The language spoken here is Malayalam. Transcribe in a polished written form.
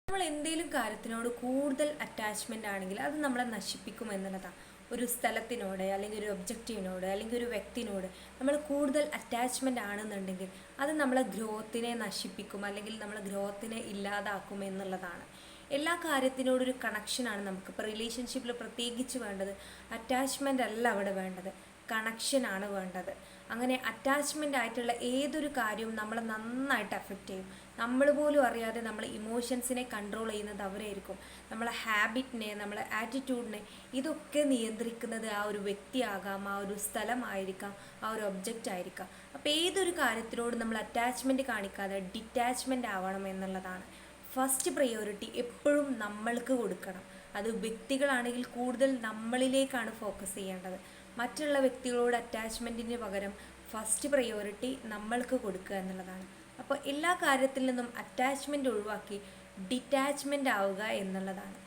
നമ്മൾ എന്തെങ്കിലും കാര്യത്തിനോട് കൂടുതൽ അറ്റാച്ച്മെൻ്റ് ആണെങ്കിൽ അത് നമ്മളെ നശിപ്പിക്കും എന്നുള്ളതാണ്. ഒരു സ്ഥലത്തിനോട് അല്ലെങ്കിൽ ഒരു ഒബ്ജക്റ്റീവിനോട് അല്ലെങ്കിൽ ഒരു വ്യക്തിനോട് നമ്മൾ കൂടുതൽ അറ്റാച്ച്മെൻ്റ് ആണെന്നുണ്ടെങ്കിൽ അത് നമ്മളെ ഗ്രോത്തിനെ നശിപ്പിക്കും അല്ലെങ്കിൽ നമ്മളെ ഗ്രോത്തിനെ ഇല്ലാതാക്കും എന്നുള്ളതാണ്. എല്ലാ കാര്യത്തിനോടൊരു കണക്ഷനാണ് നമുക്ക് ഇപ്പോൾ റിലേഷൻഷിപ്പിൽ പ്രത്യേകിച്ച് വേണ്ടത്. അറ്റാച്ച്മെൻ്റ് അല്ല അവിടെ വേണ്ടത്, കണക്ഷനാണ് വേണ്ടത്. അങ്ങനെ അറ്റാച്ച്മെൻ്റ് ആയിട്ടുള്ള ഏതൊരു കാര്യവും നമ്മളെ നന്നായിട്ട് എഫക്റ്റ് ചെയ്യും. നമ്മൾ പോലും അറിയാതെ നമ്മൾ ഇമോഷൻസിനെ കൺട്രോൾ ചെയ്യുന്നത് അവരായിരിക്കും. നമ്മളെ ഹാബിറ്റിനെ, നമ്മളെ ആറ്റിറ്റ്യൂഡിനെ ഇതൊക്കെ നിയന്ത്രിക്കുന്നത് ആ ഒരു വ്യക്തിയാകാം, ആ ഒരു സ്ഥലമായിരിക്കാം, ആ ഒരു ഒബ്ജക്റ്റ് ആയിരിക്കാം. അപ്പോൾ ഏതൊരു കാര്യത്തിനോട് നമ്മൾ അറ്റാച്ച്മെൻറ്റ് കാണിക്കാതെ ഡിറ്റാച്ച്മെൻ്റ് ആവണം എന്നുള്ളതാണ്. ഫസ്റ്റ് പ്രയോറിറ്റി എപ്പോഴും നമ്മൾക്ക് കൊടുക്കണം. അത് വ്യക്തികളാണെങ്കിൽ കൂടുതൽ നമ്മളിലേക്കാണ് ഫോക്കസ് ചെയ്യേണ്ടത്. മറ്റുള്ള വ്യക്തികളോട് അറ്റാച്ച്മെൻറ്റിന് പകരം ഫസ്റ്റ് പ്രയോറിറ്റി നമ്മൾക്ക് കൊടുക്കുക എന്നുള്ളതാണ്. അപ്പോൾ എല്ലാ കാര്യത്തിൽ നിന്നും അറ്റാച്ച്മെൻറ്റ് ഒഴിവാക്കി ഡിറ്റാച്ച്മെൻ്റ് ആവുക എന്നുള്ളതാണ്.